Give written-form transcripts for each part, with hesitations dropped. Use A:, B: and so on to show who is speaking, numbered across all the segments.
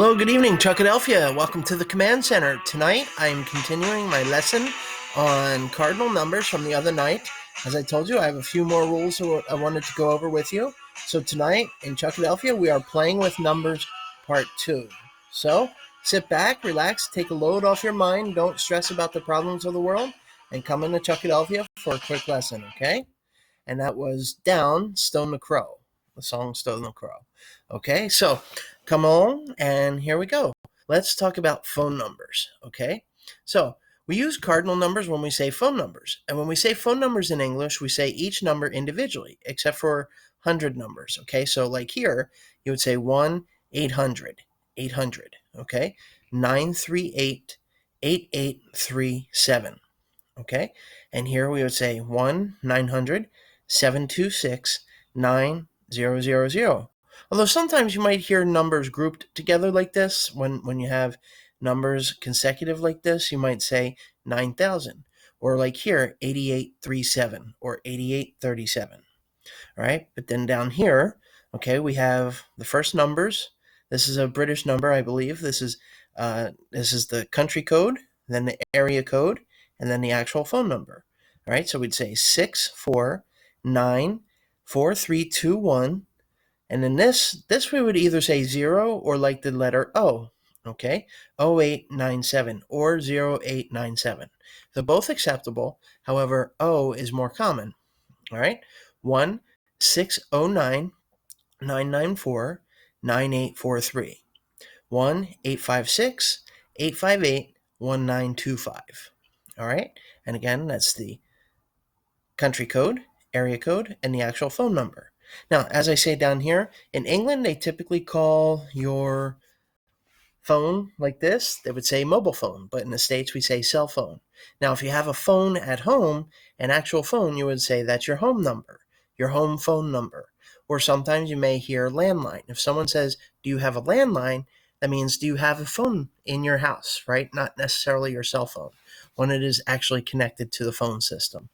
A: Hello, good evening, Chuckadelphia. Welcome to the Command Center. Tonight, I'm continuing my lesson on cardinal numbers from the other night. As I told you, I have a few more rules I wanted to go over with you. So tonight, in Chuckadelphia, we are playing with numbers part 2. So, sit back, relax, take a load off your mind, don't stress about the problems of the world, and come into Chuckadelphia for a quick lesson, okay? And that was Down, Stone the Crow, the song Stone the Crow. Okay, so come on, and here we go. Let's talk about phone numbers, okay? So we use cardinal numbers when we say phone numbers. And when we say phone numbers in English, we say each number individually, except for 100 numbers, okay? So like here, you would say 1-800, 800, okay? 938-8837, okay? And here we would say 1-900-726-9000. Although sometimes you might hear numbers grouped together like this. When you have numbers consecutive like this, you might say 9,000. Or like here, 8837 or 8837. All right, but then down here, okay, we have the first numbers. This is a British number, I believe. This is the country code, then the area code, and then the actual phone number. All right, so we'd say 6494321, and then this we would either say 0 or like the letter O. Okay, 0897 or 0897. They're both acceptable. However, O is more common. All right, 1-609-994-9843. 1-856-858-1925. All right, and again, that's the country code, area code, and the actual phone number. Now, as I say down here, in England, they typically call your phone like this. They would say mobile phone, but in the States, we say cell phone. Now, if you have a phone at home, an actual phone, you would say that's your home number, your home phone number. Or sometimes you may hear landline. If someone says, do you have a landline? That means, do you have a phone in your house, right? Not necessarily your cell phone, when it is actually connected to the phone system.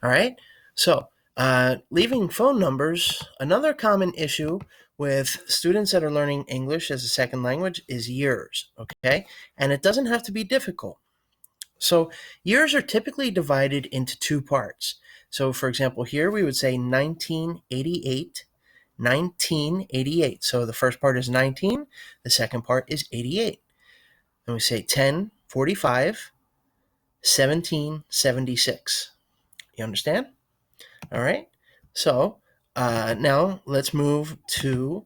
A: All right, so leaving phone numbers, another common issue with students that are learning English as a second language is years, okay? And it doesn't have to be difficult. So years are typically divided into two parts. So for example, here we would say 1988, 1988. So the first part is 19, the second part is 88. And we say 1045, 1776. You understand? All right, so now let's move to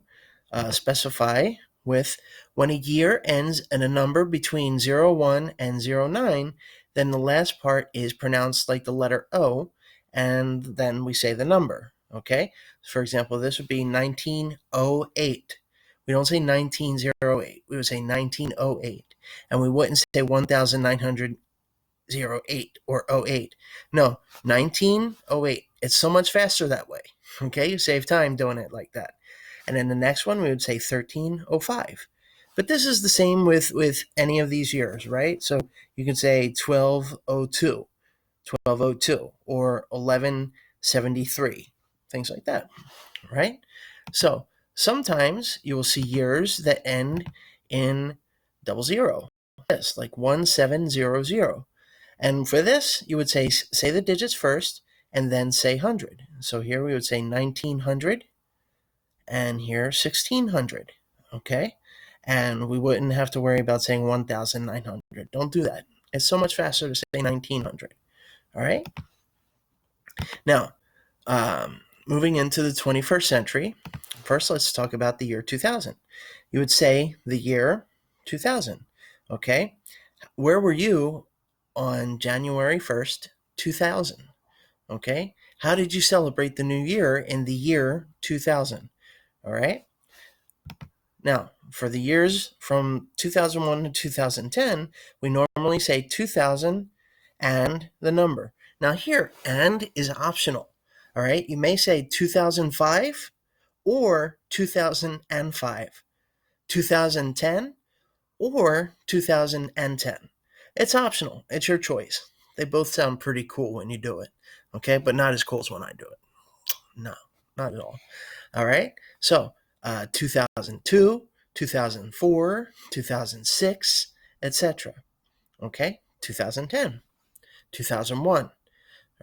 A: specify with when a year ends in a number between 01 and 09, then the last part is pronounced like the letter O, and then we say the number, okay? For example, this would be 1908. We don't say 1908, we would say 1908, and we wouldn't say 1908 or 08. No, 1908. It's so much faster that way. Okay, you save time doing it like that. And then the next one, we would say 1305. But this is the same with any of these years, right? So you can say 1202, 1202, or 1173, things like that, right? So sometimes you will see years that end in 00, like 1700. And for this, you would say the digits first and then say 100. So here we would say 1900 and here 1600, okay? And we wouldn't have to worry about saying 1900. Don't do that. It's so much faster to say 1900, all right? Now, moving into the 21st century, first let's talk about the year 2000. You would say the year 2000, okay? Where were you on January 1st, 2000? Okay? How did you celebrate the new year in the year 2000? All right? Now, for the years from 2001 to 2010, we normally say 2000 and the number. Now here, and is optional. All right? You may say 2005 or 2005, 2010 or 2010. It's optional. It's your choice. They both sound pretty cool when you do it, okay? But not as cool as when I do it. No, not at all. All right? So 2002, 2004, 2006, etc. Okay, 2010, 2001, all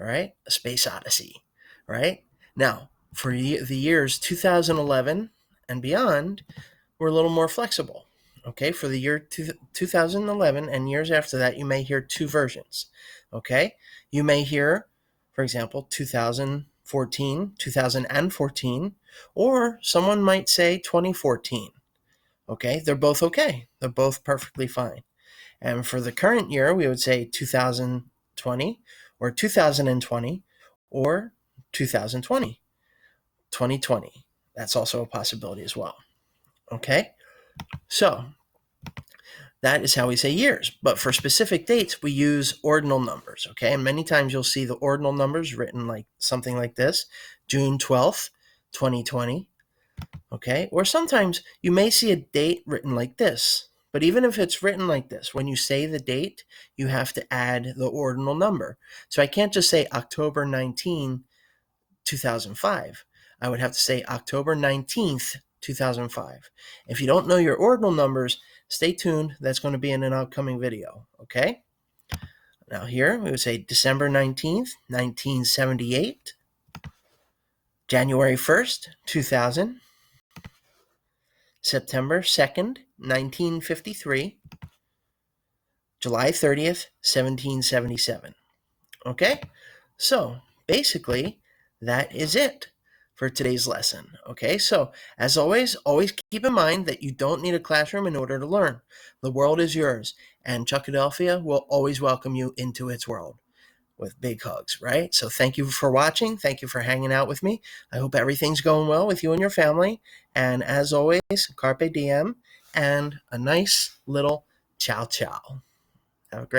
A: right, A Space Odyssey, right? Now, for the years 2011 and beyond, we're a little more flexible. Okay, for the year 2011 and years after that, you may hear two versions. Okay, you may hear, for example, 2014, or someone might say 2014. Okay, they're both okay. They're both perfectly fine. And for the current year, we would say 2020 or 2020 or 2020, 2020. That's also a possibility as well. Okay, so that is how we say years. But for specific dates, we use ordinal numbers. Okay, and many times you'll see the ordinal numbers written like something like this: June 12th, 2020. Okay, or sometimes you may see a date written like this. But even if it's written like this, when you say the date, you have to add the ordinal number. So I can't just say October 19, 2005. I would have to say October 19th, 2005. If you don't know your ordinal numbers, stay tuned. That's going to be in an upcoming video. Okay? Now here we would say December 19th, 1978. January 1st, 2000. September 2nd, 1953, July 30th, 1777. Okay? So, basically, that is it for today's lesson. Okay? So, as always keep in mind that you don't need a classroom in order to learn. The world is yours, and Chuckadelphia will always welcome you into its world with big hugs, right? So thank you for watching. Thank you for hanging out with me. I hope everything's going well with you and your family. And as always, carpe diem and a nice little ciao ciao. Have a great